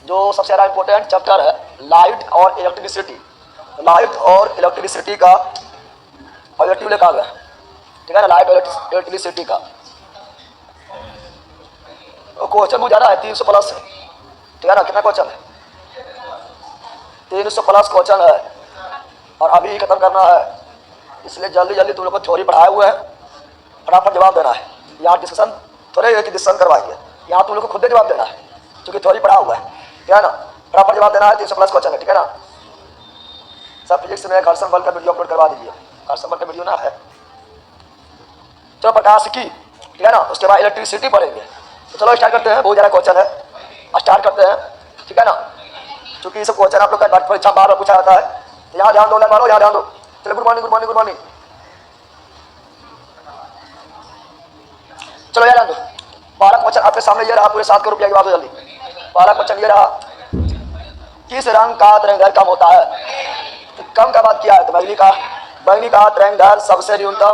जो सबसे ज़्यादा इंपॉर्टेंट चैप्टर है लाइट और इलेक्ट्रिसिटी। लाइट और इलेक्ट्रिसिटी का पॉजिटिव लिखा हुआ है, ठीक है ना, लाइट और इलेक्ट्रिसिटी का क्वेश्चन बहुत ज़्यादा है, 300 प्लस, ठीक है ना। कितना क्वेश्चन है? 300 प्लस क्वेश्चन है और अभी खत्म करना है, इसलिए जल्दी जल्दी तुम लोग को थ्योरी पढ़ाए हुए हैं, फटाफट जवाब देना है। यहाँ डिस्कशन थोड़े एक डिस्कशन करवाएंगे, यहाँ तुम लोग को खुद जवाब देना है क्योंकि थ्योरी पढ़ा हुआ है, ठीक है ना। फटाफट जवाब देना है, 300 प्लस क्वेश्चन है, ठीक है ना। सब फिजिक्स में घर्षण बल का वीडियो अपलोड करवा दीजिए, घर्षण बल का वीडियो ना है। चलो प्रकाश की, ठीक है ना, उसके बाद इलेक्ट्रिसिटी पढ़ेंगे। तो चलो स्टार्ट करते हैं, बहुत ज़्यादा क्वेश्चन है, स्टार्ट करते हैं, ठीक है ना। क्योंकि ये सब क्वेश्चन आप लोग का परीक्षा बार बार पूछा जाता है, तो यहाँ ध्यान दो, मारो यहाँ ध्यान दो। चलो good morning good morning good morning. चलो यार ध्यान दो, पहला क्वेश्चन आपके सामने ये रहा, पूरे 7 करोड़ रुपया की बात हो जल्दी। पहला क्वेश्चन ये रहा, किस रंग का तरंगदैर्घ्य कम होता है? तो कम का बात किया है तो बैंगनी का तरंगदैर्घ्य सबसे न्यूनतम,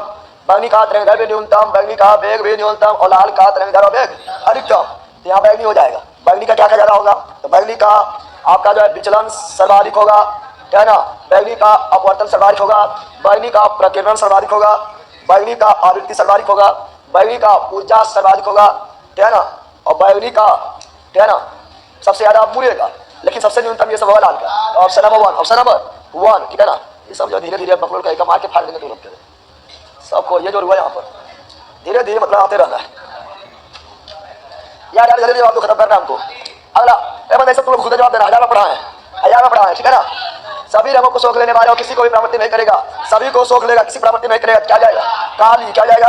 बैंगनी का तरंगदैर्घ्य भी न्यूनतम, बैंगनी का वेग भी न्यूनतम और लाल का तरंगदैर्घ्य वेग अधिकतम। तो यहाँ बैंगनी हो जाएगा। बैंगनी का क्या क्या ज्यादा होगा? तो बैंगनी का आपका जो है विचलन सर्वाधिक होगा, है ना। बैंगनी का अपवर्तन सर्वाधिक होगा, बैंगनी का प्रकीर्णन सर्वाधिक होगा, बैंगनी का आवृत्ति सर्वाधिक होगा, बैंगनी का ऊर्जा सर्वाधिक होगा, है ना। और बैंगनी का, है ना, सबसे ज्यादा मुड़ेगा, लेकिन सबसे न्यूनतम ये सब होगा लाल का। ऑप्शन नंबर 1, ऑप्शन नंबर 1, ठीक है ना। ये सब जो धीरे धीरे बकलोल का मार के फाड़ देंगे तुम लोग के सबको, ये जो हुआ यहाँ पर धीरे धीरे मतलब आते रहना है यार। यार जल्दी जवाब तो खत्म करना है हमको। अगला सब तुम लोग खुद जवाब देना, 1000 में पढ़ा है, 1000 में पढ़ा है, ठीक है ना। सभी रंगों को सोख लेने वाले और किसी को भी प्रवृत्ति नहीं करेगा, सभी को सोख लेगा, किसी प्रवृत्ति नहीं करेगा, क्या जाएगा? काली, क्या जाएगा?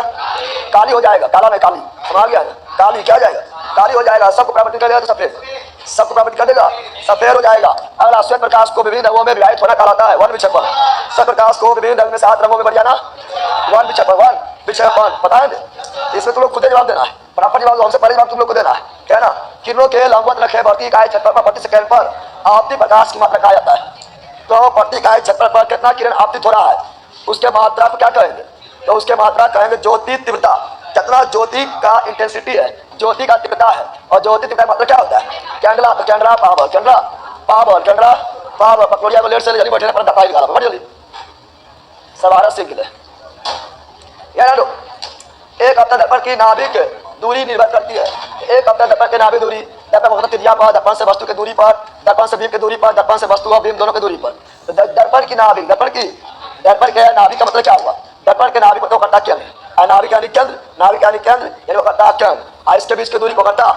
काली हो जाएगा, काला नहीं काली, समझ गया? काली क्या जाएगा? काली हो जाएगा। सबको प्रवृत्ति कर देगा तो सफेद, सबको प्रवृत्ति कर देगा, सफेद हो जाएगा। अगला श्वेत प्रकाश को विभिन्न रंगों में विभाजित होना कहलाता है वन विक्षेपण। श्वेत प्रकाश को विभिन्न रंग में 7 रंगों में बढ़ जाना वन विक्षेपण, पता है? इसमें तुम लोग खुद जवाब देना है, फटाफट जवाब, हमसे पहले जवाब तुम लोग को देना है ना। किरणों के लंबवत रखे बढ़ती इकाई क्षेत्रफल पर प्रति सेकंड पर आपतित प्रकाश की मात्रा कहा जाता है। तो प्रति इकाई क्षेत्रफल पर कितना किरण आपतित हो रहा है, उसके मात्रा को क्या कहेंगे? तो उसके मात्रा कहेंगे ज्योति तीव्रता, कितना ज्योति का इंटेंसिटी है, ज्योति का तीव्रता है। और ज्योति तीव्रता मतलब क्या होता है? कैंडला, तो Kandla power, Kandla power, Kandla power. पकड़िया को लेट से जल्दी बैठने पर दफाई निकाला, बैठ जल्दी, सवारा सीख ले यार। एक अपना दर्पण की नाभिक दूरी निर्भर करती है, एक अपना दर्पण की नाभिक दूरी, दर्पण मतलब त्रिज्या पर, दर्पण से वस्तु की दूरी पर, दर्पण से बीम की दूरी पर, दर्पण से वस्तु और बीम दोनों की दूरी पर। तो दर्पण की नाभिक, दर्पण के नाभिक का मतलब क्या हुआ? दर्पण के नाभिक को करता केंद्र, नाभिक यानी केंद्र, नाभिक यानी केंद्र यानी वो करता केंद्र, इसके बीच की दूरी को करता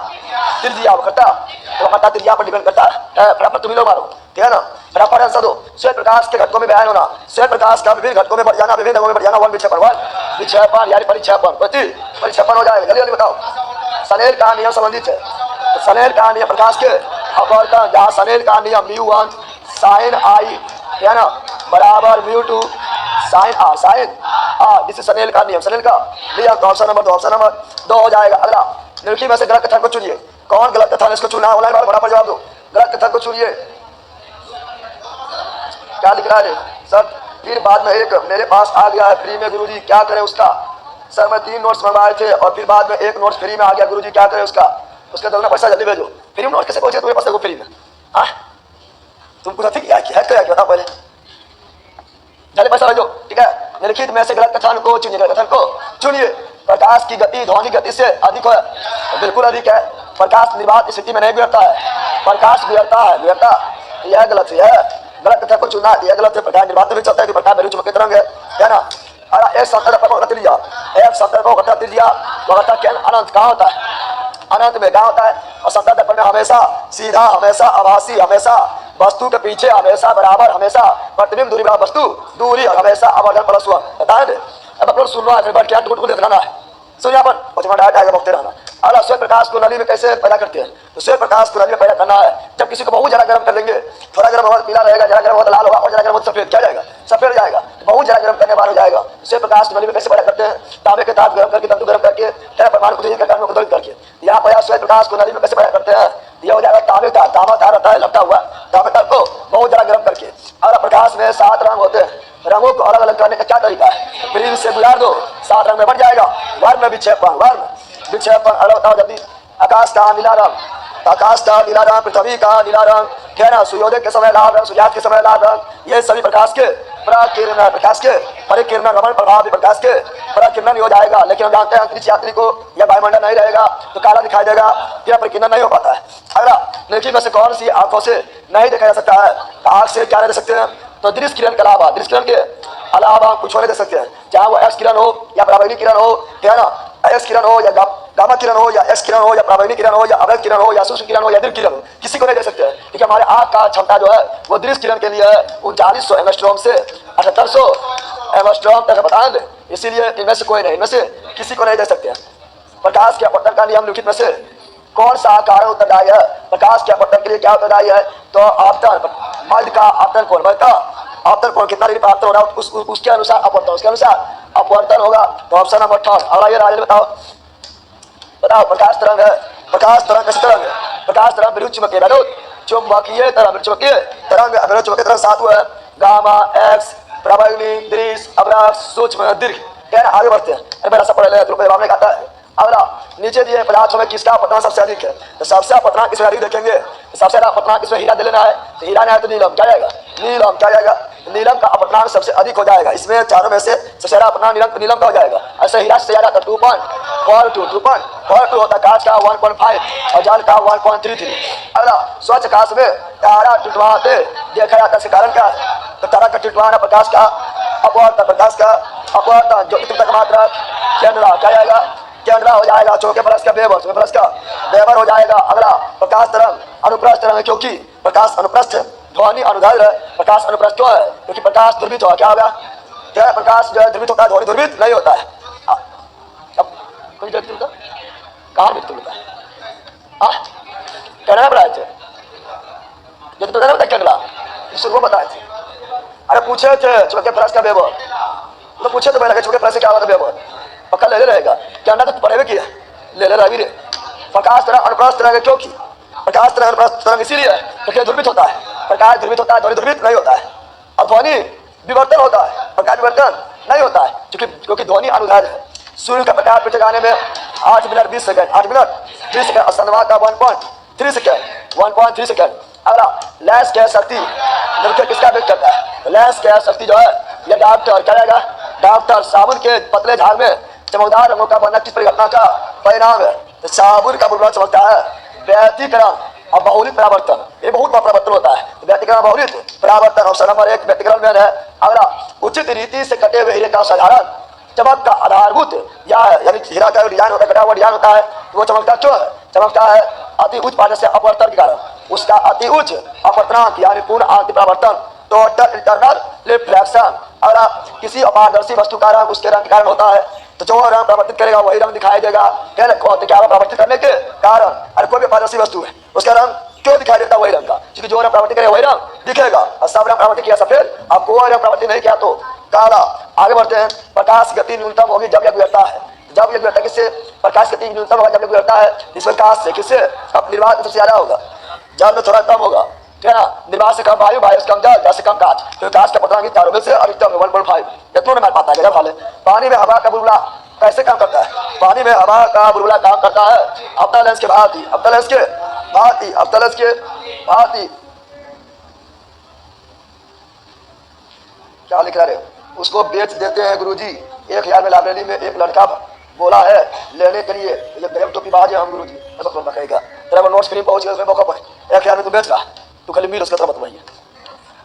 त्रिज्या, वो करता त्रिज्या पर डिपेंड करता है। बराबर तुम लोग मारो, ठीक है ना। बराबर आंसर दो। श्वेत प्रकाश के घटकों में बयान होना, श्वेत प्रकाश का विभिन्न घटकों में बढ़ जाना, विभिन्न रंगों में बढ़ जाना वन विक्षेपण यानी परिक्षेपण हो जाएगा। जल्दी जल्दी बताओ। सनेल का नियम संबंधित है, तो सनेल का नियम प्रकाश के अपवर्तन, जहाँ सनेल का नियम μ1 sin I, है ना, बराबर μ2 sin R, जिससे सनेल का नियम, सनेल का नियम। तो ऑप्शन नंबर 2 हो जाएगा। अगला, निम्नलिखित में से गलत कथन को चुनिए। कौन गलत कथन, इसको चुना ऑनलाइन वाला बराबर जवाब दो। गलत कथन को चुनिए। क्या लिख रहा है सर? फिर बाद में एक मेरे पास आ गया है फ्री में, गुरुजी क्या करें उसका? सर मैं 3 नोट्स मंगवाए थे और फिर बाद में 1 नोट्स फ्री में आ गया, गुरुजी क्या करें उसका? उसका दोगुना पैसा जल्दी भेजो। फ्री में नोट कैसे पहुंचे तुम्हारे पास फ्री में? हाँ तुमको नहीं किया है, बताओ पहले, जल्दी पैसा भेजो, ठीक है। निम्नलिखित में से गलत कथन को चुनिए, गलत कथन को चुनिए। प्रकाश की गति ध्वनि गति से अधिक है, बिल्कुल अधिक है। प्रकाश निर्वात स्थिति में नहीं बिगड़ता है, प्रकाश बिगड़ता है, यह गलत है। गलत कथन को चुनना, यह गलत है। प्रकाश निर्वात में चलता है कि प्रकाश मेरू चुंबकीय तरंग है ना। एक सतह पर घटती लिया, एक सतह को घटती लिया, तो घटता क्या अनंत कहाँ होता है? अनंत में कहाँ होता है? और सतह दर्पण में हमेशा सीधा, हमेशा आभासी, हमेशा वस्तु के पीछे, हमेशा बराबर, हमेशा प्रतिबिंब दूरी बराबर वस्तु दूरी, और हमेशा आवर्धन प्लस 1, बता है। अब आप लोग सुन रहा है, फिर बैठ के टुकड़ देख रहना है, सुन यहाँ पर बचपन आएगा बकते रहना। अगला, श्वेत प्रकाश को नली में कैसे पैदा करते हैं? तो श्वेत प्रकाश को नली में पैदा करना है जब किसी को बहुत ज्यादा गर्म कर लेंगे, थोड़ा गर्म होगा पीला रहेगा, ज्यादा गर्म होगा लाल होगा, और ज्यादा गर्म होगा सफेद, क्या जाएगा? सफेद हो जाएगा। बहुत ज्यादा गर्म करने वाला हो जाएगा। श्वेत प्रकाश को नली में कैसे पैदा करते हैं? तांबे के ताप गर्म करके, तंतु गर्म करके, परमाणु को दलित करके। यहाँ पर श्वेत प्रकाश को नली में कैसे पैदा करते हैं? यह हो जाएगा तांबे का, तांबा तार रहता है लपटा हुआ, तांबे तार को बहुत ज्यादा गर्म करके। अगर प्रकाश में 7 रंग होते हैं, रंगों को अलग अलग करने का क्या तरीका है? फ्रीज से गुजार दो, 7 रंग में बढ़ जाएगा। वर्ण विक्षेपण, वर्ण विक्षेपण अलग बताओ जल्दी। आकाश का नीला रंग, आकाश का नीला रंग, पृथ्वी का नीला रंग, क्या है ना, सूर्योदय के समय लाल रंग, सूर्यास्त के समय लाल रंग, ये सभी प्रकाश के प्रकिरण, प्रकाश के परिकिरण रमण प्रभाव प्रकाश के प्रकिरण हो जाएगा। लेकिन हम जानते हैं अंतरिक्ष यात्री को या वायुमंडल नहीं रहेगा तो काला दिखाई देगा, फिर परिकिरण नहीं हो पाता है। अगला, लेकिन में से कौन सी आंखों से नहीं देखा जा सकता है? आंख से क्या नहीं देख सकते हैं? तो दृश्य किरण के अलावा, दृश्य किरण के अलावा कुछ और नहीं देख सकते हैं, चाहे वो एक्स किरण हो या पराबैंगनी किरण हो, क्या है ना, एक्स किरण हो या गामा किरण हो या एक्स किरण हो या पराबैंगनी किरण हो या अवैध किरण हो या सूक्ष्म किरण हो या दीर्घ किरण हो, किसी को नहीं दे सकते हैं। क्योंकि हमारे आंख का क्षमता जो है वो दृश्य किरण के लिए है 3900 एंगस्ट्रॉम से 7800 एंगस्ट्रॉम तक बताएंगे। इसीलिए इनमें से कोई नहीं, इनमें से किसी को नहीं दे सकते हैं। प्रकाश के अपवर्तन का नियम लिखित में से कौन सा कारण उत्तरदायी है? प्रकाश के अपवर्तन के लिए क्या उत्तरदायी है? तो आपतन, मध्य का आपतन कोण, मध्य का आपतन कोण कितना डिग्री पर आपतन हो रहा है उसके अनुसार अपवर्तन, उसके अनुसार अपवर्तन होगा। तो ऑप्शन नंबर 8। अगला ये राजन बताओ, बताओ प्रकाश तरंग है, प्रकाश तरंग कैसे तरंग है? प्रकाश तरंग विद्युत चुंबकीय चुंबकीय तरंग, चुंबकीय तरंग, विद्युत चुंबकीय तरंग 7 है, गामा, एक्स, पराबैंगनी, दृश्य, अवराग, सूक्ष्म, दीर्घ। क्या आगे बढ़ते हैं, पहला सब पढ़ ले तो जवाब नहीं आता है। अगला, नीचे दिए पदार्थों में किसका अपवर्तन सबसे अधिक है? तो सबसे अपवर्तन किसमें अधिक देखेंगे? सबसे ज्यादा अपवर्तन किसमें? हीरा दे लेना है, तो हीरा नहीं है तो नीलम, क्या जाएगा? नीलम, क्या जाएगा? नीलम का अपवर्तन सबसे अधिक हो जाएगा। इसमें चारों में से सबसे ज्यादा अपवर्तन नीलम का हो जाएगा। ऐसे हीरा से ज्यादा 2.42 होता है, कांच का 1.5 और जल का 1.33। अगला, स्वच्छ कांच में तारा टूटवाते देखा जाता है, इसके कारण क्या? तो तारा का टूटवाना प्रकाश का अपवर्तन, प्रकाश का अपवर्तन जो तक मात्रा केंद्रा, क्या जाएगा? केंद्रा हो जाएगा। चौके प्लस का वेबर, चौके प्लस का वेबर हो जाएगा। अगला, प्रकाश तरंग अनुप्रस्थ तरंग है, क्योंकि प्रकाश अनुप्रस्थ है, ध्वनि अनुदैर्ध्य है। प्रकाश अनुप्रस्थ क्यों है? क्योंकि प्रकाश ध्रुवित होगा। क्या होगा? क्या है? प्रकाश जो है ध्रुवित होता है, ध्वनि ध्रुवित नहीं होता है। अब कोई ध्रुवित होता है? कहाँ ध्रुवित होता है? कहना पड़ा थे जो तो बता केंद्रा, शुरू में बताए थे। अरे पूछे थे चौके प्लस का वेबर, तो पूछे तो मैं लगे चौके प्लस से क्या होता है वेबर, पक्का ले रहेगा। क्या ना तो पढ़े हुए किया ले रवि रे। प्रकाश तरंग अनुप्रस्थ तरंग है, क्योंकि प्रकाश तरंग अनुप्रस्थ तरंग इसीलिए क्योंकि ध्रुवित होता है, प्रकाश ध्रुवित होता है, ध्वनि ध्रुवित नहीं होता है। और ध्वनि विवर्तन होता है, प्रकाश विवर्तन नहीं होता है क्योंकि ध्वनि अनुदैर्ध्य है। सूर्य का प्रकाश पृथ्वी आने में 8 मिनट 20 सेकंड, 8 मिनट 20 सेकंड और चंद्रमा का 1.3 सेकंड, 1.3 सेकंड। अगला, लेंस की शक्ति किसका व्यक्त करता है? लेंस की शक्ति जो है ये डॉक्टर क्या रहेगा? डॉक्टर साबुन के पतले झाग में चमकदार रंगों का बनना किस परिघटना का परिणाम है? तो साबुन का बुलबुला चमकता है। व्यतिकरण और बहुलित परावर्तन, ये बहुत बड़ा परावर्तन होता है। व्यतिकरण बहुलित परावर्तन ऑप्शन नंबर 1 व्यतिकरण में है। अगला, उचित रीति से कटे हुए हीरे का साधारण चमक का आधारभूत या है, यानी हीरा का डिजाइन होता है, कटा हुआ डिजाइन होता है, तो वो चमकता क्यों है? चमकता है अति उच्च पानी से अपवर्तन के कारण, उसका अति उच्च अपवर्तनांक यानी पूर्ण आंतरिक परावर्तन, टोटल इंटरनल रिफ्लेक्शन। अगला, किसी अपारदर्शी वस्तु का रंग उसके रंग के कारण होता है, तो जो रंग परिवर्तित करेगा वही रंग दिखाई देगा। क्या परिवर्तित करने के कारण? अरे कोई भी पारदर्शी वस्तु है उसका रंग क्यों दिखाई देता है? वही रंग का, क्योंकि जो रंग परिवर्तित करेगा वही रंग दिखेगा। और सब रंग परिवर्तित किया सफेद, अब कोई रंग परिवर्तित नहीं किया तो काला। आगे बढ़ते हैं। प्रकाश गति न्यूनतम होगी जब यह गुजरता है, जब यह गुजरता है किससे? प्रकाश गति न्यूनतम होगा जब यह गुजरता है इस प्रकाश से, किससे? अब निर्वात सबसे ज्यादा होगा जब में थोड़ा कम होगा, ठीक है ना। निर्वात से कम वायु, वायु से कम जल, जल से कम कांच, तो कांच का पता चारों में से अधिकतम 1.5 इतना नहीं पाता है। वाले पानी में हवा का बुलबुला कैसे काम करता है? पानी में हवा का बुलबुला काम करता है अवतल लेंस के भांति, अवतल लेंस के भांति, अवतल लेंस के भांति। क्या लिख रहे? उसको बेच देते हैं गुरुजी। 1000 में लाइब्रेरी में एक लड़का बोला है लेने के लिए, ये गरीब टोपी बाज है हम गुरुजी, ऐसा तो कहेगा। तेरा नोट्स फ्री पहुंच गया उसमें मौका पर 1000 में तू बेच रहा, तू खाली मीर उसका तरफ मत वही है।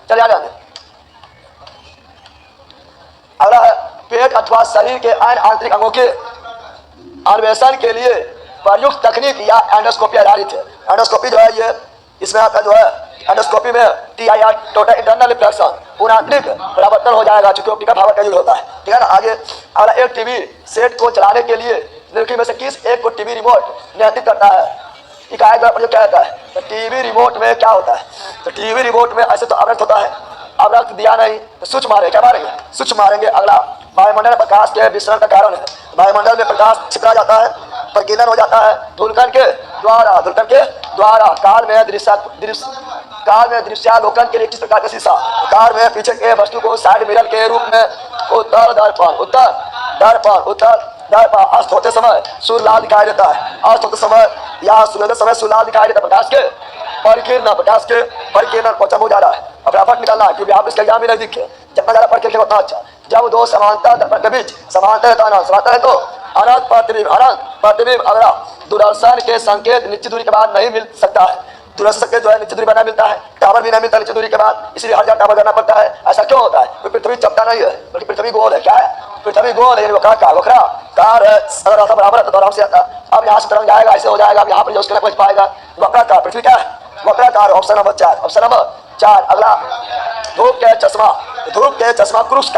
चल यार आने। अगला है, पेट अथवा शरीर के अन्य आंतरिक अंगों के अन्वेषण के लिए प्रयुक्त तकनीक या एंडोस्कोपी आधारित है। एंडोस्कोपी जो है ये, इसमें आपका जो है एंडोस्कोपी में TIR टोटल इंटरनल रिफ्लेक्शन पूर्ण आंतरिक परावर्तन हो जाएगा, चूंकि ऑप्टिकल फाइबर का यूज होता है, ठीक है ना। आगे अगला, एक टीवी सेट को चलाने के लिए निम्नलिखित में से किस एक को टीवी रिमोट नियंत्रित करता है? इकाई द्वारा प्रयोग क्या होता है? तो टीवी रिमोट में क्या होता है? तो टीवी रिमोट में ऐसे तो अवरक्त होता है, अवरक्त दिया नहीं तो स्विच मारे, क्या मारेंगे? स्विच मारेंगे। अगला, वायुमंडल प्रकाश के विसरण का कारण है। वायुमंडल में प्रकाश छिपा जाता है, प्रकीर्णन हो जाता है धूलकण के द्वारा, धूलकण के द्वारा। काल में दृश्यालोकन के लिए किस प्रकार का शीशा? कार में पीछे के वस्तु को साइड मिरर के रूप में उत्तर दर्पण अस्त होते समय सूर्य लाल दिखाई देता है, अस्त होते समय यहाँ सुनने समय सुलाल दिखाई देता प्रकाश के परिकीर्णन पहुंचा हो जा रहा है। अब फटाफट निकलना है क्योंकि आप इसका एग्जाम भी नजदीक है। जितना ज्यादा पढ़ के उतना अच्छा। जब दो समांतर दर्पण के बीच समांतर है तो अनंत प्रतिबिंब अगला दूरदर्शन के संकेत निश्चित दूरी के बाद नहीं मिल सकता है। दूरदर्शन के जो है निश्चित दूरी बना मिलता है, टावर भी नहीं मिलता निश्चित दूरी के बाद, इसलिए हर जगह टावर करना पड़ता है। ऐसा क्यों होता है? क्योंकि पृथ्वी चपटा नहीं है बल्कि पृथ्वी गोल है। क्या है? पृथ्वी गोल है, वक्रा कार अगर ऐसा बराबर है तो आराम से आता। अब यहाँ से तरंग जाएगा, ऐसे हो जाएगा, अब यहाँ पर जो उसके लिए पहुंच पाएगा। वक्राकार पृथ्वी क्या है? वक्राकार। Option number 4। अगला धूप के चश्मा क्रूस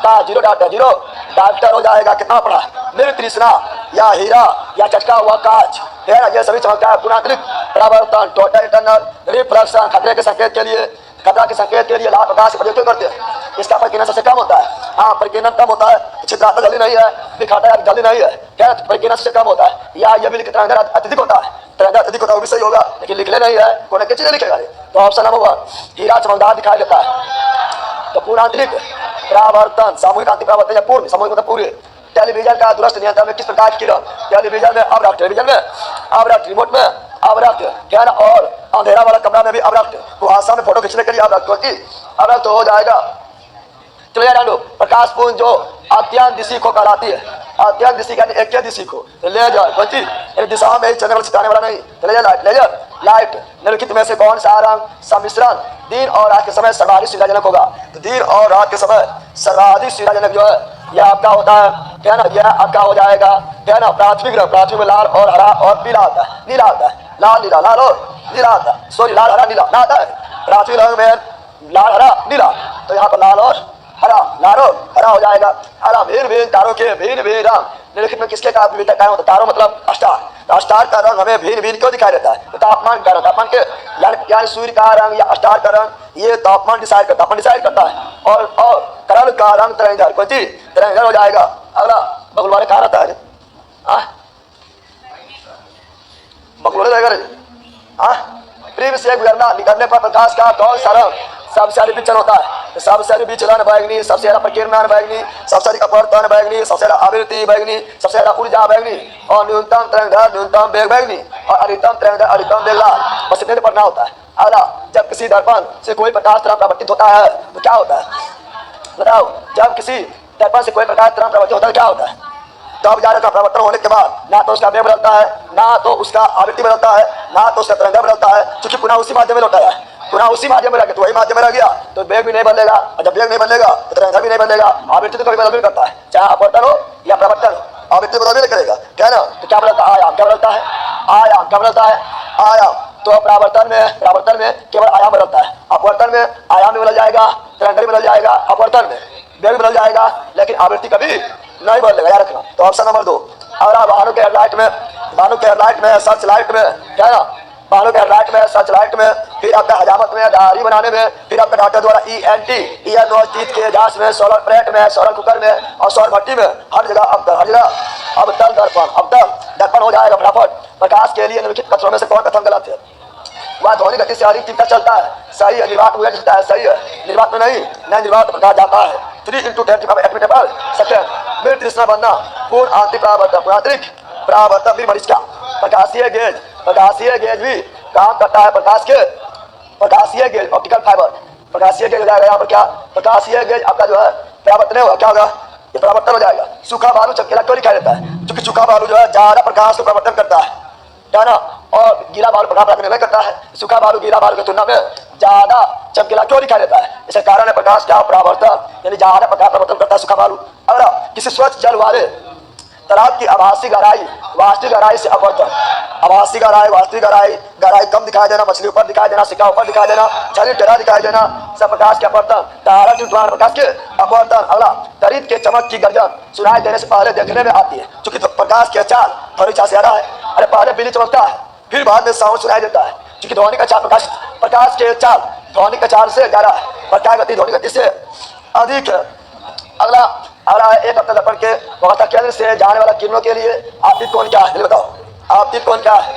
का जीरो डॉक्टर हो जाएगा। कितना पड़ा? निर्तृष्णा या हीरा या चटका हुआ कांच है ना, ये सभी चमकता है। पुनात्रिक परावर्तन, टोटल इंटरनल रिफ्लेक्शन, खतरा के संकेत के लिए लाल प्रकाश प्रयोग क्यों करते हैं? इसका परिकीर्णन सबसे कम होता है। हाँ, परिकीर्णन कम होता है। छिद्रात्मक जल्दी नहीं है, दिखाता है जल्दी नहीं है, क्या परिकीर्णन सबसे कम होता है। या ये भी लिखता है अत्यधिक होता है, तरंगा अत्यधिक होता है, वो भी सही होगा, लेकिन लिखले नहीं है, कोने की चीजें लिखेगा। तो ऑप्शन नंबर 1 हीरा चमकदार दिखाई देता है। तो पूर्ण आंतरिक परावर्तन, सामूहिक आंतरिक परावर्तन या पूर्ण, सामूहिक मतलब पूरे। टेलीविजन का दूरस्थ नियंत्रण में किस प्रकार की किरण? टेलीविजन में अवरक्त, रिमोट में अवरक्त, क्या ना, और अंधेरा वाला कमरा में भी अवरक्त, कुहासा में फोटो खींचने के लिए अवरक्त, क्योंकि अवरक्त हो जाएगा। प्रकाश पुंज जो अत्यंत दिशी को कहलाती है, अत्यंत दिशी यानी एक दिशी को। लेजर कौन दिशा में चलने वाला सिखाने वाला नहीं। लेजर लाइट निम्नलिखित में से कौन सा रंग सम्मिश्रण दिन और रात के समय सर्वाधिक सुविधाजनक होगा? तो दिन और रात के समय सर्वाधिक सुविधाजनक जो है यह आपका होता है, क्या ना, यह आपका हो जाएगा, क्या ना, पृथ्वी में लाल और हरा और पीला आता है, नीला आता है, लाल और नीला आता है, सॉरी लाल हरा नीला ना आता है। पृथ्वी रंग में लाल हरा नीला, तो यहाँ पर लाल और हरा हो जाएगा। हरा भिन्न तारों के भिन्न रंग निम्नलिखित में किसके कारण होता है? तारों मतलब स्टार का रंग हमें भिन्न क्यों दिखाई देता है? तो तापमान के यानी सूर्य का रंग या स्टार का रंग ये तापमान डिसाइड करता है। और तरल का रंग तरंगधर हो जाएगा। अगला बगुल वाले कहा रहता है, बगुल जाएगा। प्रेम से गुजरना निकलने पर प्रकाश का कौन सा रंग सबसे अधिक विचलन होता है? सबसे अधिक विचलन बैगनी, सबसे ज्यादा प्रकीर्णन बैगनी, सबसे अधिक अपवर्तन बैगनी, सबसे ज्यादा आवृत्ति बैगनी, सबसे ज्यादा ऊर्जा बैगनी, और न्यूनतम तरंगदैर्घ्य न्यूनतम वेग बैगनी, और अधिकतम तरंगदैर्घ्य अधिकतम वेग लाल। बस इतने पढ़ना होता है। अगला जब किसी दर्पण से कोई प्रकाश तरंग प्रवर्तित होता है तो क्या होता है? बताओ, जब किसी दर्पण से कोई प्रकाश तरंग प्रवर्तित होता है क्या होता है? तब ज्यादा का परिवर्तन होने के बाद ना तो उसका वेग बदलता है, ना तो उसका आवृत्ति बदलता है, ना तो उसका तरंग बदलता है, क्योंकि पुनः उसी माध्यम में लौटा है, पुनः उसी माध्यम में रह गया। तो वही माध्यम में रह गया तो वेग भी नहीं बदलेगा, और जब वेग नहीं बदलेगा तो तरंग भी नहीं बदलेगा। आवृत्ति तो कभी बदल भी करता है, चाहे अपवर्तन हो या प्रवर्तन हो, आवृत्ति बदल भी नहीं करेगा, क्या ना। तो क्या बदलता है? आयाम। क्या बदलता है? आयाम। क्या बदलता है? आयाम। तो परावर्तन में केवल आयाम बदलता है, अपवर्तन में आयाम भी बदल जाएगा, तरंग भी बदल जाएगा, अपवर्तन में वेग बदल जाएगा, लेकिन आवृत्ति कभी नहीं बदलेगा, याद रखना। तो ऑप्शन नंबर 2। अगर वाहनों के हेडलाइट में सर्च लाइट में, क्या ना, वाहनों के हेडलाइट में सर्च लाइट में, फिर आपका हजामत में, दाढ़ी बनाने में, फिर आपका डॉक्टर द्वारा ENT ईयर नोज टीथ के जांच में, सोलर प्लेट में, सोलर कुकर में और सौर भट्टी में, हर जगह अवतल दर्पण हो जाएगा फटाफट। प्रकाश के लिए निम्नलिखित कथनों में से कौन कथन गलत है? वह ध्वनि गति से अधिक तीव्रता चलता है, सही है। निर्वात में चलता है, सही है। निर्वात में नहीं, निर्वात प्रकाश जाता है 3 × 10⁻⁷ मिनट तृष्णा बनना। पूर्ण आंतरिक परावर्तन भी मरीज का प्रकाशीय गेज भी काम करता है। प्रकाशीय गेज ऑप्टिकल फाइबर, प्रकाशीय गेज हो जाएगा यहाँ पर। क्या प्रकाशीय गेज आपका जो है परावर्तन होगा, क्या होगा? ये परावर्तन हो जाएगा। सूखा बालू चमकीला क्यों दिखाई देता है? क्योंकि सूखा बालू जो है ज्यादा प्रकाश को परावर्तन करता है ना, और गीला बालू प्रकाश परावर्तन नहीं करता है। सूखा बालू गीला बालू की तुलना में ज्यादा चमकीला क्यों दिखाई देता है? इसका कारण है प्रकाश का परावर्तन, यानी ज्यादा प्रकाश परावर्तन करता है सूखा बालू। अगर किसी स्वच्छ जल वाले तालाब की आभासी गहराई वास्तविक गहराई से अपवर्तन, आभासी गहराई वास्तविक गहराई कम दिखाई देना, मछली ऊपर दिखाई देना, सिक्का ऊपर दिखाई देना, छवि टेढ़ा दिखाई देना, सब प्रकाश के अपवर्तन। तारा के द्वारा प्रकाश के अपवर्तन। अगला तरीत के चमक की गर्जन सुनाई देने से पहले देखने में आती है, क्योंकि तो प्रकाश के चाल थोड़ी सा ज्यादा है। अरे पहले बिजली चमकता है, फिर बाद में साउंड सुनाई देता है, क्योंकि ध्वनि का चाल प्रकाश के चाल ध्वनि का चाल से ज्यादा है, प्रकाश गति ध्वनि गति से अधिक है। अगला एक अपने दर्पण के वक्रता केंद्र से जाने वाला किरणों के लिए आपतित कोण क्या है? बताओ, आपतित कोण क्या है?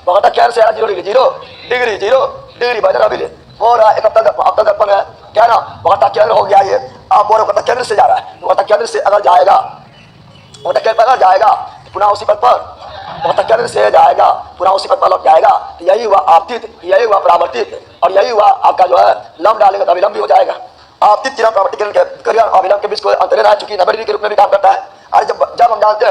वक्रता केंद्र से 0 डिग्री बजर अभी वो रहा एक अपना दर्पण है, क्या ना, वक्रता केंद्र हो गया ये। आप बोलो वक्रता केंद्र से जा रहा है, वक्रता केंद्र से अगर जाएगा, वक्रता केंद्र पर अगर जाएगा पुनः उसी पद पर बहुत से जाएगा, पुनः उसी पद पर लौट जाएगा। तो यही हुआ आपतित, यही हुआ परावर्तित, और यही हुआ आपका जो है लंब डालेगा तो अविलंब भी हो जाएगा। आपतित किरण परावर्तित किरण के अविलंब के बीच को अंतर रह चुकी 90 डिग्री के रूप में भी काम करता है। और जब हम जानते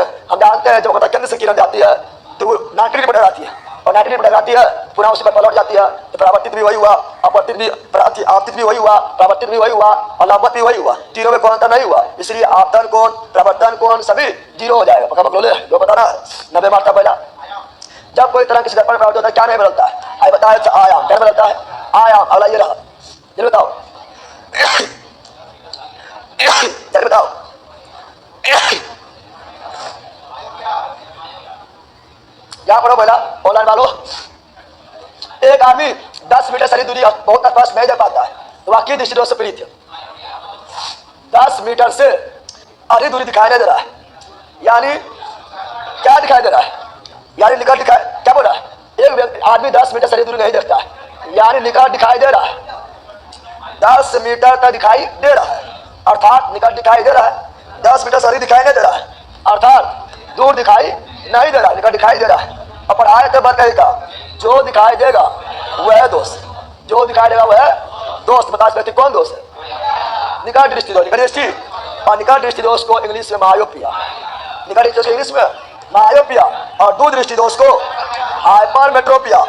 हैं जब केंद्र से किरण जाती है तो वो 90 डिग्री पर जाती है, और 90 डिग्री पर जाती है पुनः उसी पर लौट जाती है। तो परावर्तित भी वही हुआ, अपवर्तित भी, आपतित भी वही हुआ, परावर्तित भी वही हुआ, और लंबवत भी वही हुआ। तीनों में कोई अंतर नहीं हुआ, इसलिए आपतन कोण, प्रवर्तन कोण सभी 0 हो जाएगा। पक्का पकड़ ले, जो बता ना 90 मार्क था पहला। जब कोई तरह किसी दर्पण प्राप्त होता है क्या नहीं बदलता है? आई बताया आयाम क्या बदलता है? आयाम। अगला ये रहा, जल्दी बताओ जल्दी बताओ। यहाँ पढ़ो पहला ऑनलाइन वालों। एक आदमी 10 मीटर सारी दूरी बहुत स्पष्ट नहीं दे पाता है, तो वाकई दृष्टि दोष से पीड़ित है। 10 मीटर से अधिक दूरी दिखाई नहीं दे रहा है, यानी क्या दिखाई दे रहा है? यानी निकट दिखाई, क्या बोल रहा है? एक आदमी 10 मीटर से दूरी नहीं देखता है, यानी निकट दिखाई दे रहा है। 10 मीटर तक दिखाई दे रहा है, अर्थात निकट दिखाई दे रहा है। 10 मीटर से दिखाई नहीं दे रहा है, अर्थात दूर दिखाई नहीं दे रहा, निकट दिखाई दे रहा है। और पढ़ाए तो बात कहेगा जो दिखाई देगा वह दोस्त, जो दिखाई देगा वह दोस्त। बता सकते कौन दोस्त है? निकट दृष्टि दोष, निकट दृष्टि। और निकट दृष्टि दोष को इंग्लिश में मायोपिया, निकट दृष्टि दोष इंग्लिश में मायोपिया, और दूर दृष्टि दोष को हाइपरमेट्रोपिया।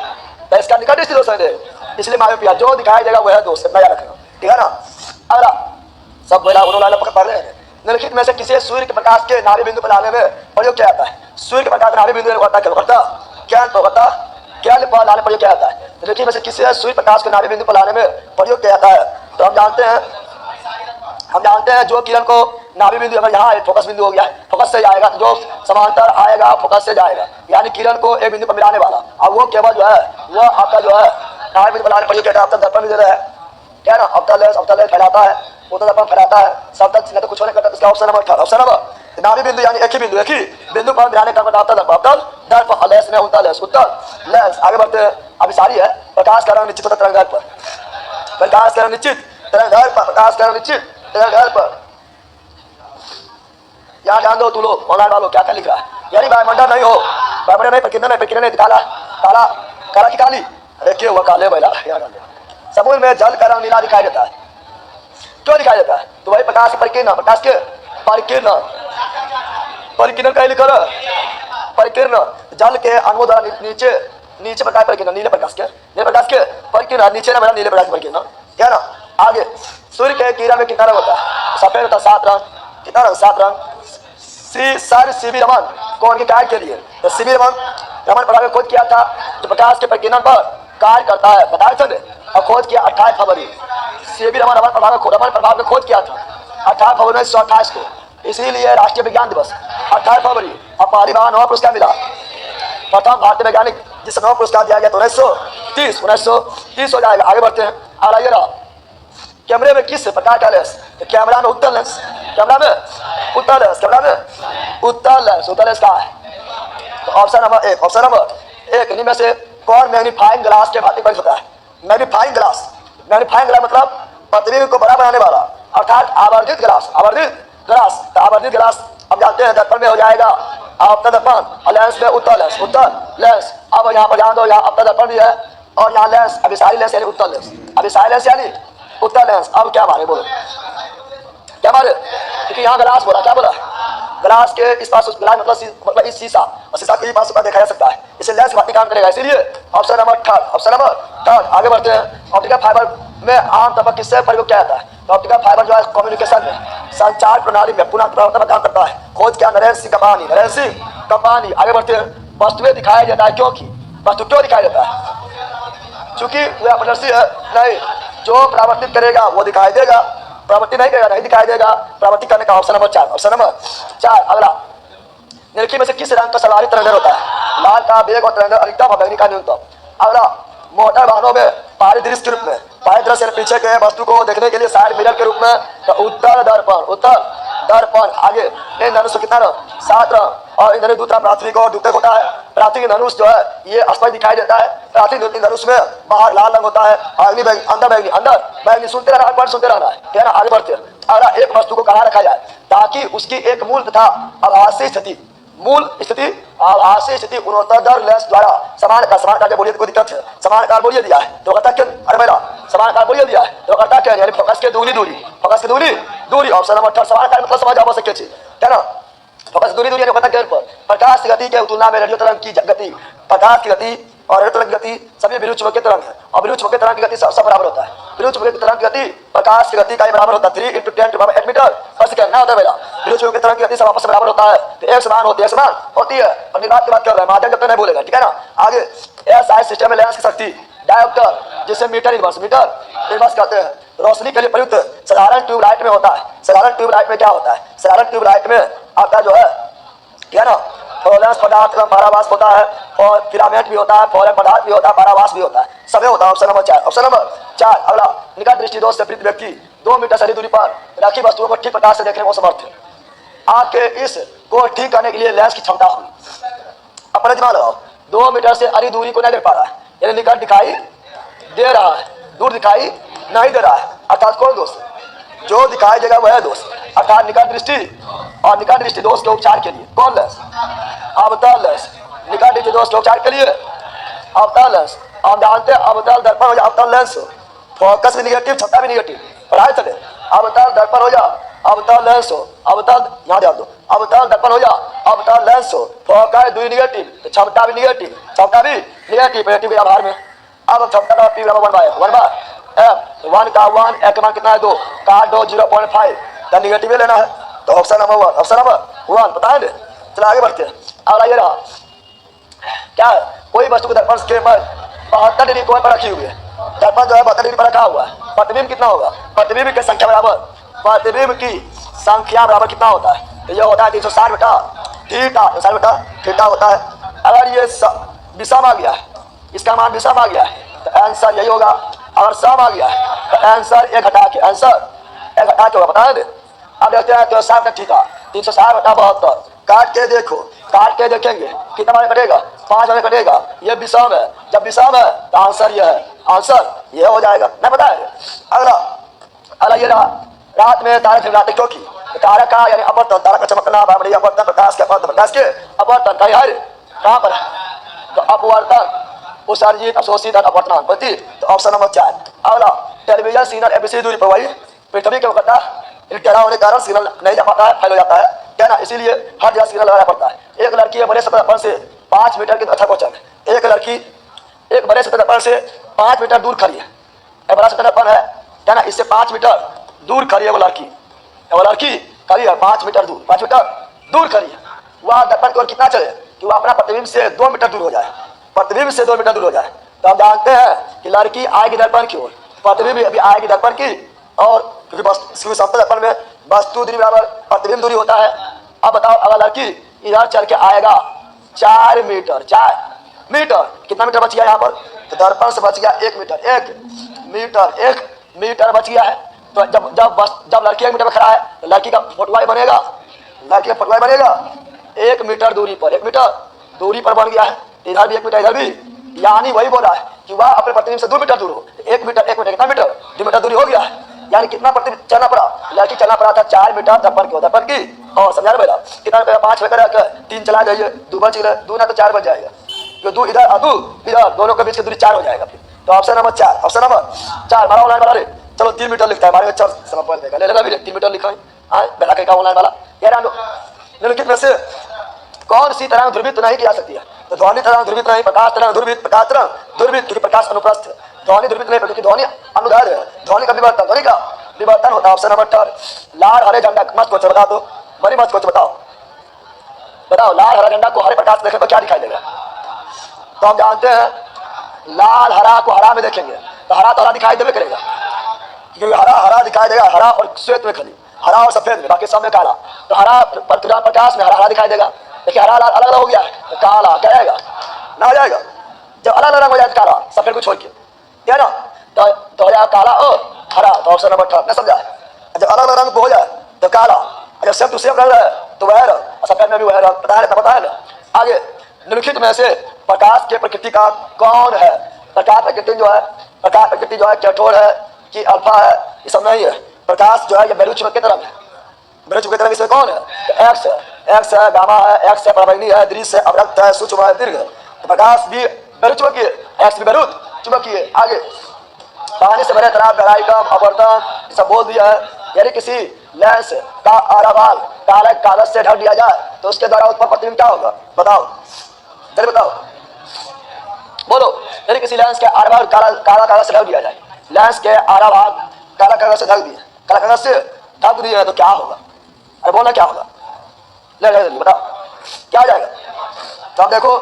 तो इसका निकट दृष्टि दोष है, इसलिए मायोपिया। जो दिखाई देगा वह दोस्त, इतना याद रखना, ठीक है ना? अगला सब बोला उन्होंने पढ़ रहे हैं। निम्नलिखित में से किसी सूर्य के प्रकाश के नाभि बिंदु पर लाने में प्रयोग क्या आता है? सूर्य के प्रकाश नाभि बिंदु करता क्या करता? क्या करता? क्या पर लाने प्रयोग क्या आता है? निम्नलिखित में से किसी सूर्य प्रकाश के नाभि बिंदु पर लाने में प्रयोग क्या आता है? तो हम जानते हैं जो किरण को नाभि बिंदु, अगर यहाँ फोकस बिंदु हो गया, फोकस से जाएगा, जो समांतर आएगा फोकस से जाएगा, यानी किरण को एक बिंदु पर मिलाने वाला। अब वो केवल जो है वो आपका जो है नाभि बिंदु पर लाने प्रयोग क्या आता है? दर्पण बिंदु है क्या ना? अवतल फैलाता है, उत्तल दर्पण फैलाता है, सब तक नहीं तो कुछ नहीं करता। इसका ऑप्शन नंबर 18। ऑप्शन नंबर नाभि बिंदु यानी एक ही बिंदु पर मिलाने का अवतल दर्पण, लेंस में उत्तल लेंस। आगे बढ़ते हैं, अभी सारी है। प्रकाश का रंग निश्चित होता तरंग दैर्घ्य पर, प्रकाश का रंग निश्चित तरंग दैर्घ्य पर, प्रकाश का रंग निश्चित तरंग दैर्घ्य पर। यहाँ ध्यान दो, तू लोग ऑनलाइन वालों क्या क्या लिख रहा है? यानी वायुमंडल नहीं हो, वायुमंडल नहीं, प्रकिरण नहीं, काला काला काला की काली, अरे क्या हुआ काले बैला। समुद्र में जल का रंग नीला दिखाई देता है, क्यों दिखाई देता है? तो वही प्रकाश के परिकिरण, प्रकाश के परिकिरण, परिकिरण का लिखा है परिकिरण। जल के अणुओं द्वारा नीचे प्रकाश परिकिरण, नीले प्रकाश के परिकिरण, नीचे ना मेरा नीले प्रकाश परिकिरण, क्या ना? आगे सूर्य के किरण में कितना रंग होता है? सफेद होता है, 7 रंग। कितना रंग? 7 रंग। सर सीवी रमन कौन के कार्य के लिए? तो सीवी रमन प्रभाव ने खोज किया था, जो प्रकाश के परिकिरण पर कार्य करता है, बताए थे, और खोज किया 28 फरवरी। सीवी रमन प्रभाव ने खोज किया था 28 फरवरी 1928 को, इसीलिए राष्ट्रीय विज्ञान दिवस 28 फरवरी। और पहली बार नोबेल पुरस्कार मिला, प्रथम भारतीय वैज्ञानिक जिसे नोबेल पुरस्कार दिया गया तो 1930 हो जाएगा। आगे बढ़ते हैं। और ये रहा कैमरे में किस प्रकार का लेंस? तो कैमरा में उत्तल लेंस, कैमरा में उत्तल लेंस, कैमरा में उत्तल लेंस का है। तो ऑप्शन नंबर 1 इन्हीं में से कौन मैग्नीफाइंग ग्लास के भांति परिचित होता है? मैग्नीफाइंग ग्लास मतलब प्रतिबिंब को बड़ा बनाने वाला, अर्थात आवर्धित ग्लास। आवर्धित ग्लास अब जानते हैं दर्पण में हो जाएगा आपका दर्पण, और लेंस में उत्तल लेंस। अब यहाँ पर ध्यान दो, यहाँ आपका दर्पण भी है और यहाँ लेंस, अभिसारी लेंस यानी उत्तल लेंस, अभिसारी लेंस यानी उत्तल लेंस। अब क्या मारे? बोलो क्या मारे? क्योंकि यहाँ ग्लास बोला, क्या बोला? ग्लास के इस पास ग्लास मतलब इस शीशा, और शीशा के पास देखा जा सकता है, इसे लेंस भांति काम करेगा। इसीलिए ऑप्शन नंबर थर्ड। आगे बढ़ते हैं। ऑप्टिकल फाइबर में आमतौर पर किससे प्रयोग किया जाता है? तो ऑप्टिकल फाइबर जो है कम्युनिकेशन में, संचार प्रणाली में पुनः प्रवर्तन काम करता है। खोज क्या? नरेंद्र सिंह कपानी। आगे बढ़ते हैं। वस्तुएं दिखाई देता है, क्योंकि वस्तु क्यों दिखाई देता है? चूंकि वह अपदर्शी है नहीं, जो परावर्तित करेगा वो दिखाई देगा, परावर्तित नहीं करेगा नहीं दिखाई देगा। परावर्तित करने का ऑप्शन नंबर 4। अगला निम्नलिखित में से किस रंग का सर्वाधिक तरंग होता है? लाल का वेग और तरंग अधिकतम और बैंगनी का न्यूनतम। अगला मोटर वाहनों में बाहरी दृश्य के रूप में, बाहरी दृश्य पीछे के वस्तु को देखने के लिए साइड मिरर के रूप में, तो उत्तर दर्पण। आगे इन धनुष कितना रंग? 7 रंग। और इन दूसरा प्राथमिक और द्वितीयक होता है। प्राथमिक धनुष जो है ये स्पष्ट दिखाई देता है। प्राथमिक धनुष में बाहर लाल रंग होता है, अंदर बैगनी। सुनते रहना है, क्या ना? आगे बढ़ते हैं। अगला एक वस्तु को कहाँ रखा जाए ताकि उसकी एक मूल तथा आभासी स्थिति मूल स्थिति आभासी स्थिति गुणोत्तर लेंस द्वारा समान कार के बोलिए तो कोई दिक्कत है। समान कार बोलिए दिया है तो कहता क्या, अरे मेरा समान कार बोलिए दिया है तो कहता क्या, यानी फोकस के दूरी दूरी। ऑप्शन नंबर 8 समान कार मतलब समझ आओ सके है ना। फोकस दूरी कहता क्या, प्रकाश की गति के तुलना में रेडियो तरंग की गति, प्रकाश की गति और रेडियो तरंग की गति सभी विद्युत चुंबकीय तरंग है और विद्युत चुंबकीय तरंग की गति सब बराबर होता है। विद्युत चुंबकीय तरंग की गति प्रकाश की गति का बराबर होता है 3 × 10⁸ मीटर पर सेकंड ना होता है मेरा। विद्युत चुंबकीय तरंग की गति सब आपस में बराबर होता है तो एक समान होती है और निगाह की बात कर रहे हैं, माध्यम जब तक नहीं बोलेगा, ठीक है ना। आगे एसआई सिस्टम में लेंस की शक्ति डायोप्टर जिसे मीटर इनवर्स कहते हैं, रोशनी के लिए प्रयुक्त साधारण ट्यूबलाइट में होता है। साधारण ट्यूबलाइट में क्या होता है, साधारण ट्यूबलाइट में आपका जो है ना फ्लोरेंस पदार्थ एवं परावास होता है और फिलामेंट भी होता है, फ्लोरेन पदार्थ भी होता है, परावास भी होता है, सभी होता है। ऑप्शन नंबर 4 अगला, निकट दृष्टि दोष से पीड़ित व्यक्ति 2 मीटर से अधिक दूरी पर रखी वस्तुओं को ठीक प्रकार से देखने में समर्थ है। आपके इस को ठीक करने के लिए लेंस की क्षमता हुई। अपने दिमाग लगाओ, 2 मीटर से अधिक दूरी को नहीं देख पा रहा है, यानी निकट दिखाई दे रहा है, दूर दिखाई नहीं दे रहा है, अर्थात कौन दोष, जो दिखाई देगा वह दोष, अर्थात निकट दृष्टि और निकट दृष्टि दोष के उपचार के लिए कौन लेंस, अवतल लेंस। निकट दृष्टि दोष के उपचार के लिए अवतल लेंस, हम जानते हैं अवतल दर्पण हो जाए अवतल लेंस, फोकस भी निगेटिव क्षमता भी निगेटिव, पढ़ाई चले। अवतल दर्पण हो जा अवतल लेंस हो, अवतल यहाँ ध्यान दो, अवतल दर्पण हो जा अवतल लेंस हो, फोकस दूरी निगेटिव तो क्षमता भी निगेटिव नेगेटिव के आधार में। अब क्षमता का P = 1 का 1 एक मान कितना है 2 का 2 0.5 तो निगेटिव लेना है तो ऑप्शन नंबर 1 पता है। चलो आगे बढ़ते हैं। अगला ये रहा, क्या है, कोई वस्तु के दर्पण के 72 डिग्री कोण पर रखी हुई है, दर्पण जो है 72 डिग्री पर रखा हुआ है, प्रतिबिंब कितना होगा, प्रतिबिंब की संख्या बराबर कितना होता है, तो ये होता है 360 बटा थीटा होता है। अगर ये विषम आ गया है, इसका मान विषम आ गया है तो आंसर यही होगा, अगर सम आ गया है तो आंसर एक घटा के होगा, बता दे। अब देखते हैं तो 60 थीटा 360 बटा 72 काट के देखेंगे कितना बार कटेगा, 5 बार कटेगा, ये विषम है, जब विषम है तो आंसर ये है, आंसर ये हो जाएगा, नहीं पता है। अगला ये रहा, रात में तारे खिलखिलाते क्योंकि तारा का यानी अपवर्तन, तारा का चमकना अपवर्तन, प्रकाश के अपवर्तन का यार कहाँ पर है, तो अपवर्तन उत्सर्जित अवशोषित अपवर्तन प्रति, तो ऑप्शन नंबर 4। अगला, टेलीविजन सिग्नल एबीसी दूरी पर वही पृथ्वी के कहता है टेढ़ा होने के कारण सिग्नल नहीं जा पाता है, फेल हो जाता है, क्या ना, इसीलिए हर जगह सिग्नल लगाना पड़ता है। एक लड़की है बड़े सतह दर्पण से 5 मीटर की अच्छा क्वेश्चन है, एक लड़की एक बड़े सतह दर्पण से 5 मीटर दूर खड़ी है, एक बड़ा सतह दर्पण है क्या ना, इससे 5 मीटर दूर खड़ी है वो लड़की खड़ी है 5 मीटर दूर खड़ी है। वह दर्पण की ओर कितना चले कि वह अपना प्रतिबिंब से 2 मीटर दूर हो जाए, तो हम जानते हैं कि लड़की आएगी दर्पण की ओर, प्रतिबिंब अभी आएगी दर्पण की, और क्योंकि समतल दर्पण में वस्तु दूरी बराबर प्रतिबिंब दूरी होता है। अब बताओ, अगर लड़की इधर चल के आएगा 4 मीटर कितना मीटर बच गया यहाँ पर, तो दर्पण से बच गया 1 मीटर बच गया है। तो जब लड़की 1 मीटर में खड़ा है तो लड़की का फोटोवाई बनेगा 1 मीटर दूरी पर बन गया है, इधर भी 1 मीटर इधर भी, यानी वही बोला है कि वह अपने प्रतिबिंब से 2 मीटर दूर हो, 1 मीटर कितना मीटर, 2 मीटर दूरी हो गया है, यानी कितना प्रतिबिंब चलना पड़ा, लड़की चलना पड़ा था 4 मीटर दर्पण की, और समझा रहे मेरा कितना रुपया 5 लेकर 3 चला जाइए, 2 बच गए, 2 ना तो 4 बच जाएगा, तो 2 इधर 2 इधर, दोनों के बीच की दूरी 4 हो जाएगा फिर। तो ऑप्शन नंबर 4 हमारा ऑनलाइन वाला रे, चलो 3 मीटर लिखता है हमारे, चल समझ देगा, ले लेगा भी 3 मीटर लिखा है बेला का ऑनलाइन वाला। यार निम्नलिखित में से कौन सी तरंग ध्रुवित नहीं किया सकती है, तो ध्वनि तरंग ध्रुवित नहीं, प्रकाश तरंग ध्रुवित, क्योंकि प्रकाश अनुप्रस्थ, ध्वनि ध्रुवित नहीं क्योंकि ध्वनि अनुदैर्घ्य है, ध्वनि का विवर्तन होता है। ऑप्शन नंबर 8 लाल हरे झंडा मत को बता दो, बड़ी मत को बताओ लाल हरा झंडा को हरे प्रकाश देखने पर क्या दिखाई देगा, तो हम जानते हैं लाल हरा को हरा में देखेंगे तो हरा दिखाई देवे करेगा, क्योंकि हरा दिखाई देगा, हरा और श्वेत में खाली, हरा और सफेद में, बाकी सब में काला, तो हरा प्रकाश में हरा दिखाई देगा, देखिए हरा अलग अलग हो गया है तो काला क्या आएगा ना, हो जाएगा। जब अलग अलग हो जाए काला सफेद को छोड़ के, क्या ना, तो हो जाएगा काला और हरा, तो ऑप्शन नंबर 8 समझा। जब अलग अलग रंग हो जाए तो काला, जब सेम टू सेम रंग है तो वह रंग, सफेद में भी वह रंग, पता है ना। आगे निम्नलिखित में से प्रकाश के प्रकृति का कौन है, प्रकाश प्रकृति जो है कठोर है कि अल्फा है, ये सब नहीं है। प्रकाश जो है ये बेलूच के तरफ है, बेलूच की तरफ इसमें कौन है, तो एक्स है, एक्स है, गामा है, एक्स है पराबैंगनी है, दृश्य है, अवरक्त है, सूक्ष्म है, दीर्घ। तो प्रकाश भी बेरुत चुंबकीय, एक्स भी बेरुत चुंबकीय। आगे पानी से भरे तालाब, गहराई कम, अपवर्तन सब बोल दिया है। यदि किसी लेंस का आधा भाग काले कागज से ढक दिया जाए तो उसके द्वारा उत्पन्न प्रतिबिंब क्या होगा? बताओ जल्दी बताओ, बोलो। यदि किसी लेंस के आधा भाग काला कागज से ढक दिया जाए, लेंस के आधा भाग काला कागज से ढक दिए, काला कागज से ढक दिए तो क्या होगा? अरे बोलना क्या होगा? ले जल्दी बताओ क्या आ जाएगा? तो आप देखो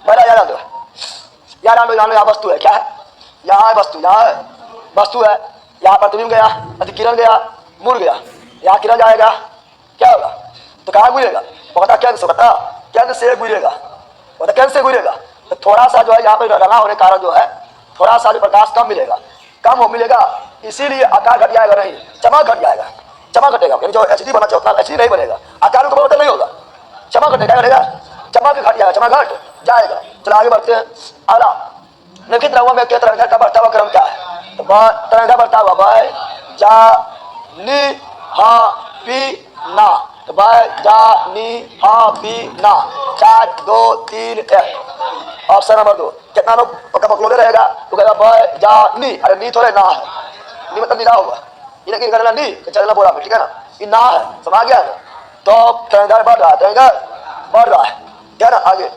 पहला याद दो यार, यहाँ वस्तु है, क्या है? यहाँ है वस्तु, यहाँ है वस्तु है, यहाँ प्रतिबिंब गया, अधिकिरण गया, मूल गया, यहाँ किरण जाएगा, क्या होगा? तो कहाँ गुजरेगा? पता केंद्र से, बता केंद्र से गुजरेगा, पता केंद्र से गुजरेगा। तो थोड़ा सा जो है यहाँ पे रंगा होने के कारण जो है थोड़ा सा प्रकाश कम मिलेगा, कम हो मिलेगा, इसीलिए आकार घट जाएगा, नहीं चमक घट जाएगा, चमक घटेगा। जो एचडी बना चाहिए उतना एचडी नहीं बनेगा, आकार को परिवर्तन नहीं होगा, चमक घटेगा, चमक घट जाएगा, चमक घट जाएगा। चलो आगे बढ़ते हैं। अगला निम्नलिखित रंगों में तरंगदैर्घ्य का बढ़ता हुआ क्रम क्या है? तो तरंगदैर्घ्य बढ़ता हुआ बाय जा नी हा पी ना, तो बाय जा नी हा पी ना, 4 2 3 1। ऑप्शन नंबर 2 कितना लोग बकलोले रहेगा? तो कहेगा बाय जा नी, अरे नी थोड़े ना है, नी मतलब नीला होगा, ये नहीं करना नी चलना बोला, ठीक है ना, ये ना है, समझ गया ना? तो तरंगदैर्घ्य बढ़ रहा है, तरंगदैर्घ्य बढ़ रहा है, क्या ना? आगे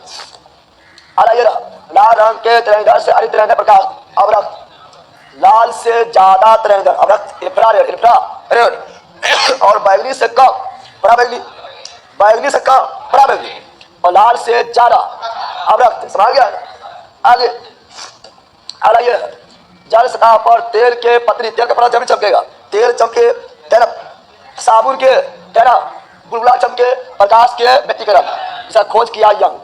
ये रहा लाल रंग के तरंगदैर्घ्य से अधिक तरंगदैर्घ्य प्रकाश अवरक्त, लाल से ज्यादा तरंगदैर्घ्य अवरक्त इंफ्रारेड और बैगनी से कम पराबैंगनी, बैगनी से कम पराबैंगनी, और लाल से ज्यादा अवरक्त, समझ गया? आगे ये जल सतह पर तेल के पतली, तेल का पड़ा जब चमकेगा, तेल चमके तेरा, साबुन के तेरा, बुलबुला चमके, प्रकाश के व्यतिकरण, इसका खोज किया यंग।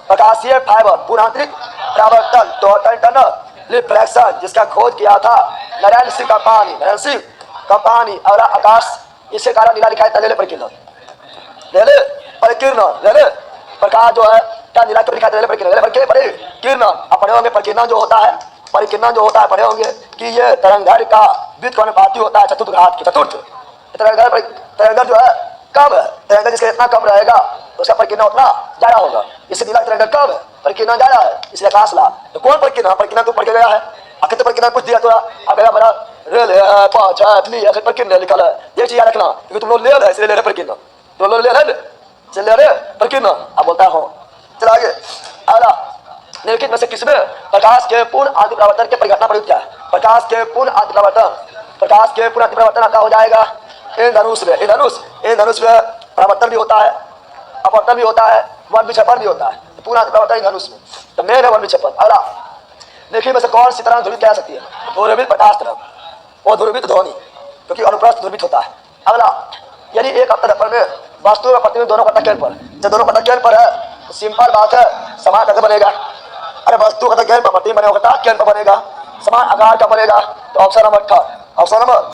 प्रकाशीय फाइबर पूर्णांतरिक परावर्तन टोटल इंटरनल रिफ्लेक्शन, जिसका खोज किया था नारायण सिंह कंपानी, और आकाश इसके कारण नीला दिखाई तले परिकीर्ण, ले प्रकाश जो है क्या नीला क्यों दिखाई तले परिकीर्ण? आप पढ़े होंगे परिकीर्ण जो होता है, परिकीर्ण जो होता है पढ़े होंगे कि ये तरंगदैर्घ्य का व्युत्क्रमानुपाती होता है चतुर्थ घात के, चतुर्थ तरंगदैर्घ्य जो है कम है, तरंगदैर्घ्य जिसका इतना कम रहेगा उसका परिकीर्ण उतना ज्यादा होगा, इससे नीला तरंगदैर्घ्य कम है, परिकीर्ण ज्यादा है, इसलिए आकाश ला। तो कौन परिकीर्ण तू पढ़ के गया है? आखिर परिकीर्ण कुछ दिया थोड़ा, अब गया बड़ा रेल है, पाँच है, अपनी आखिर परिकीर्ण लिखा है, ये चीज याद रखना, क्योंकि तुम लोग ले रहे इसलिए ले रहे परिकीर्ण, तो लोग ले रहे चल ले रहे परिकीर्ण, अब बोलता हूँ। चला आगे अगला निम्नलिखित में से किसमें प्रकाश के पूर्ण आंतरिक परावर्तन के परिघटना प्रयुक्त है? प्रकाश के पूर्ण आंतरिक परावर्तन क्या हो जाएगा? इंद्रधनुष में परावर्तन भी होता है, अपवर्तन भी होता है, वन विक्षेपण भी होता है, तो पूर्ण आंतरिक परावर्तन इंद्रधनुष में, तो मेन है वन विक्षेपण। अगला देखिए में से कौन सी तरह ध्रुवित कह सकती है? ध्रुवित प्रकाश तरंग और ध्रुवित ध्वनि, क्योंकि अनुप्रस्थ ध्रुवित होता है। अगला यदि एक दर्पण में वस्तु और प्रतिबिंब दोनों का केंद्र पर, जब दोनों का केंद्र पर है तो सिंपल बात है समान कैसे बनेगा? अरे वस्तु का केंद्र पर प्रतिबिंब बनेगा, केंद्र पर बनेगा, समान आकार का बनेगा। तो ऑप्शन नंबर 8, ऑप्शन नंबर